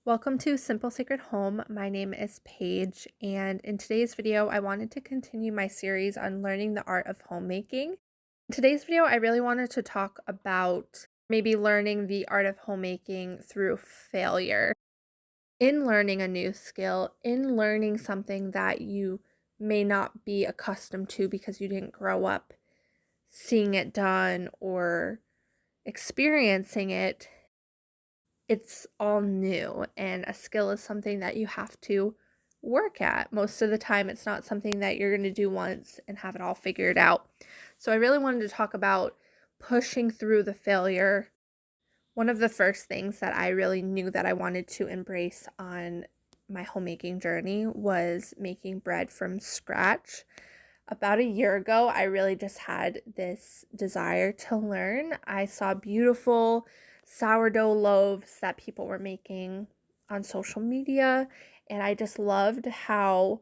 Welcome to Simple Sacred Home. My name is Paige, and in today's video, I wanted to continue my series on learning the art of homemaking. In today's video, I really wanted to talk about maybe learning the art of homemaking through failure. In learning a new skill, in learning something that you may not be accustomed to because you didn't grow up seeing it done or experiencing it, it's all new, and a skill is something that you have to work at. Most of the time, it's not something that you're going to do once and have it all figured out. So I really wanted to talk about pushing through the failure. One of the first things that I really knew that I wanted to embrace on my homemaking journey was making bread from scratch. About a year ago, I really just had this desire to learn. I saw beautiful sourdough loaves that people were making on social media, and I just loved how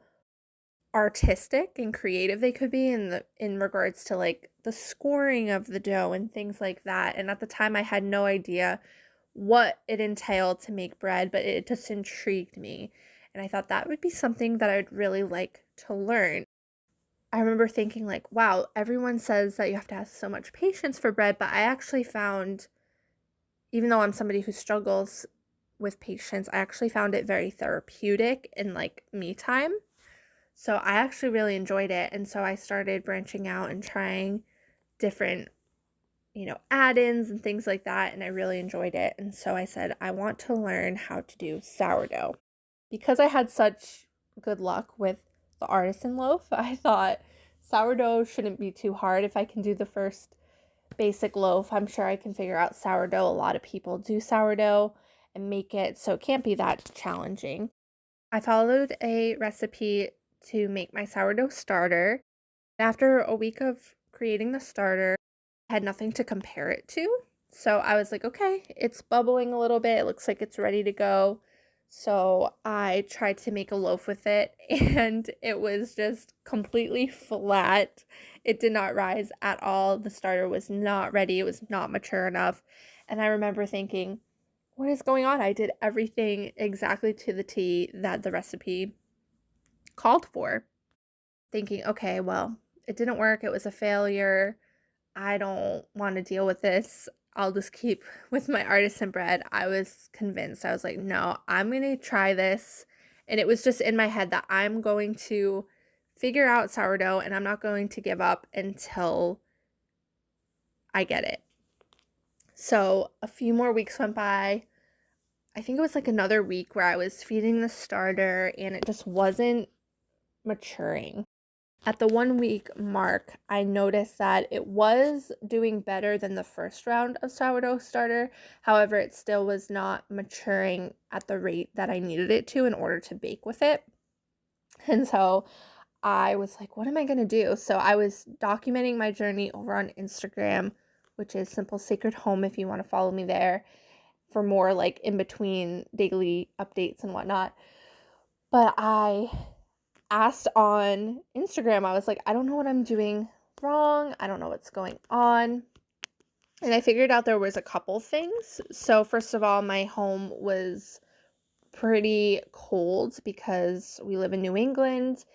artistic and creative they could be in regards to like the scoring of the dough and things like that. And at the time, I had no idea what it entailed to make bread, but it just intrigued me. And I thought that would be something that I would really like to learn. I remember thinking like, wow, everyone says that you have to have so much patience for bread, but I actually found, even though I'm somebody who struggles with patience, I actually found it very therapeutic and like me time. So I actually really enjoyed it. And so I started branching out and trying different, add-ins and things like that. And I really enjoyed it. And so I said, I want to learn how to do sourdough. Because I had such good luck with the artisan loaf, I thought sourdough shouldn't be too hard. If I can do the first basic loaf, I'm sure I can figure out sourdough. A lot of people do sourdough and make it, so it can't be that challenging. I followed a recipe to make my sourdough starter. After a week of creating the starter, I had nothing to compare it to. So I was like, okay, it's bubbling a little bit. It looks like it's ready to go. So I tried to make a loaf with it, and it was just completely flat. It did not rise at all. The starter was not ready. It was not mature enough. And I remember thinking, what is going on? I did everything exactly to the T that the recipe called for. Thinking, okay, well, it didn't work. It was a failure. I don't want to deal with this. I'll just keep with my artisan bread. I was convinced. I was like, no, I'm going to try this. And it was just in my head that I'm going to figure out sourdough and I'm not going to give up until I get it. So a few more weeks went by. I think it was like another week where I was feeding the starter and it just wasn't maturing. At the 1 week mark, I noticed that it was doing better than the first round of sourdough starter. However, it still was not maturing at the rate that I needed it to in order to bake with it. And so I was like, what am I going to do? So I was documenting my journey over on Instagram, which is Simple Sacred Home if you want to follow me there for more like in between daily updates and whatnot. But I asked on Instagram, I was like, I don't know what I'm doing wrong. I don't know what's going on. And I figured out there was a couple things. So first of all, my home was pretty cold because we live in New England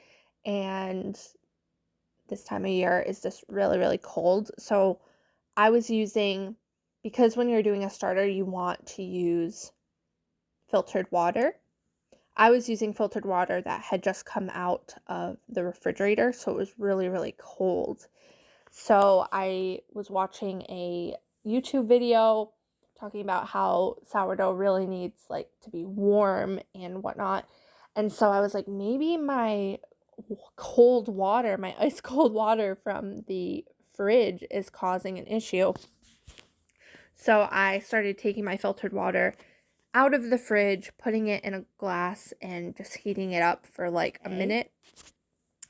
and this time of year is just really, really cold. So I was using, because when you're doing a starter, you want to use filtered water. I was using filtered water that had just come out of the refrigerator, so it was really, really cold. So I was watching a YouTube video talking about how sourdough really needs like to be warm and whatnot. And so I was like, maybe my cold water, my ice cold water from the fridge is causing an issue. So I started taking my filtered water out of the fridge, putting it in a glass and just heating it up for like a minute.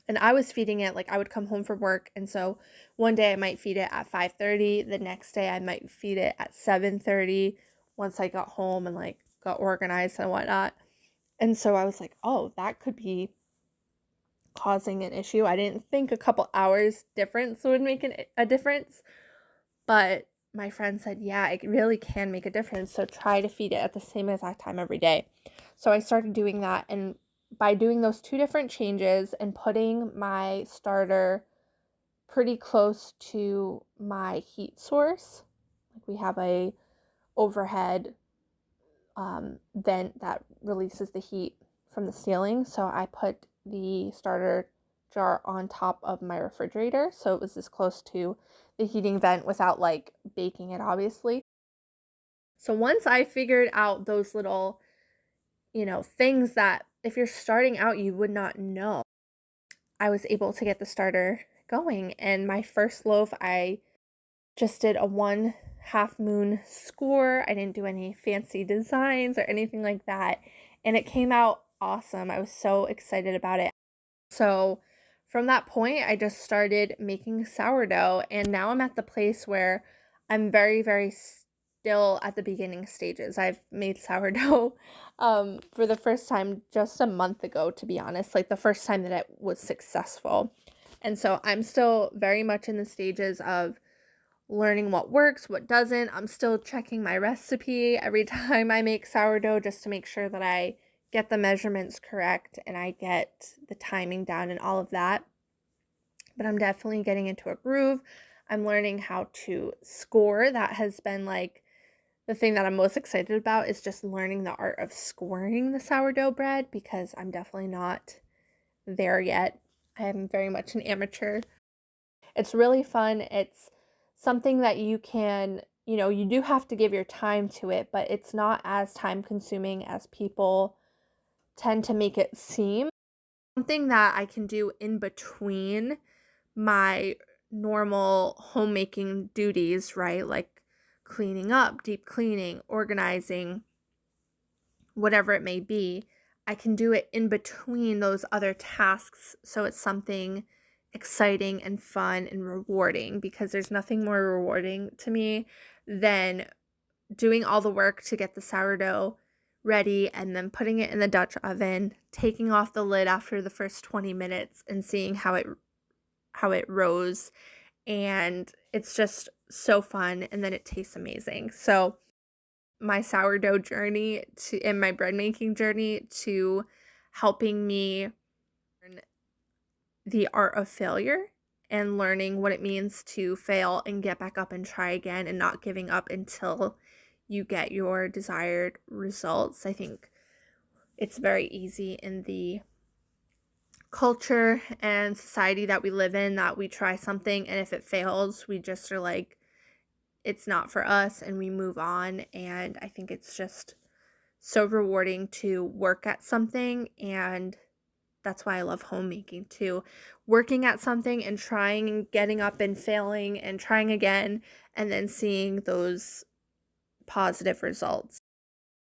And I was feeding it, like I would come home from work, and so one day I might feed it at 5:30, the next day I might feed it at 7:30 once I got home and like got organized and whatnot. And so I was like, oh, that could be causing an issue. I didn't think a couple hours difference would make a difference, but my friend said, yeah, it really can make a difference. So try to feed it at the same exact time every day. So I started doing that. And by doing those 2 different changes and putting my starter pretty close to my heat source, like we have a overhead vent that releases the heat from the ceiling. So I put the starter jar on top of my refrigerator. So it was as close to the heating vent without like baking it, obviously. So once I figured out those little, things that if you're starting out, you would not know, I was able to get the starter going. And my first loaf, I just did a 1/2 moon score. I didn't do any fancy designs or anything like that. And it came out awesome. I was so excited about it. So from that point, I just started making sourdough. And now I'm at the place where I'm very, very still at the beginning stages. I've made sourdough for the first time just a month ago, to be honest, like the first time that it was successful. And so I'm still very much in the stages of learning what works, what doesn't. I'm still checking my recipe every time I make sourdough just to make sure that I get the measurements correct and I get the timing down and all of that. But I'm definitely getting into a groove. I'm learning how to score. That has been like the thing that I'm most excited about, is just learning the art of scoring the sourdough bread, because I'm definitely not there yet. I am very much an amateur. It's really fun. It's something that you can, you do have to give your time to it, but it's not as time consuming as people tend to make it seem. Something that I can do in between my normal homemaking duties, right? Like cleaning up, deep cleaning, organizing, whatever it may be. I can do it in between those other tasks, so it's something exciting and fun and rewarding, because there's nothing more rewarding to me than doing all the work to get the sourdough ready and then putting it in the Dutch oven, taking off the lid after the first 20 minutes and seeing how it rose, and it's just so fun, and then it tastes amazing. So my sourdough journey and my bread making journey to helping me learn the art of failure and learning what it means to fail and get back up and try again and not giving up until you get your desired results. I think it's very easy in the culture and society that we live in that we try something, and if it fails, we just are like, it's not for us, and we move on. And I think it's just so rewarding to work at something, and that's why I love homemaking too. Working at something and trying and getting up and failing and trying again, and then seeing those positive results.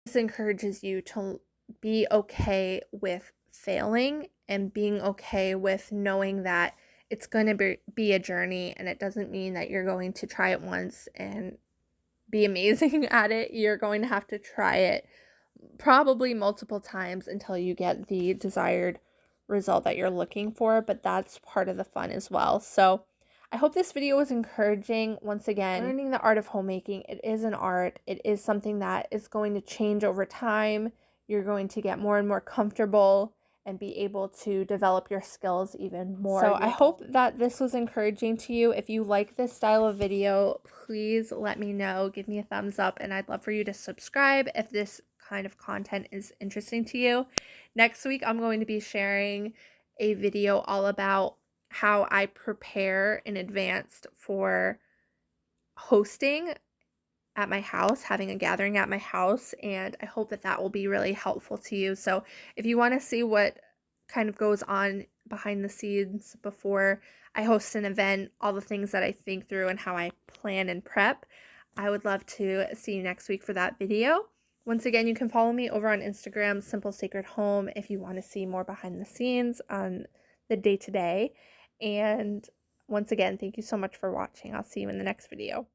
This encourages you to be okay with failing and being okay with knowing that it's going to be a journey, and it doesn't mean that you're going to try it once and be amazing at it. You're going to have to try it probably multiple times until you get the desired result that you're looking for, but that's part of the fun as well. So I hope this video was encouraging. Once again, learning the art of homemaking, it is an art. It is something that is going to change over time. You're going to get more and more comfortable and be able to develop your skills even more. So I hope that this was encouraging to you. If you like this style of video, please let me know. Give me a thumbs up, and I'd love for you to subscribe if this kind of content is interesting to you. Next week, I'm going to be sharing a video all about how I prepare in advance for hosting at my house, having a gathering at my house, and I hope that that will be really helpful to you. So if you want to see what kind of goes on behind the scenes before I host an event, all the things that I think through and how I plan and prep, I would love to see you next week for that video. Once again, you can follow me over on Instagram, Simple Sacred Home, if you want to see more behind the scenes on the day-to-day. And once again, thank you so much for watching. I'll see you in the next video.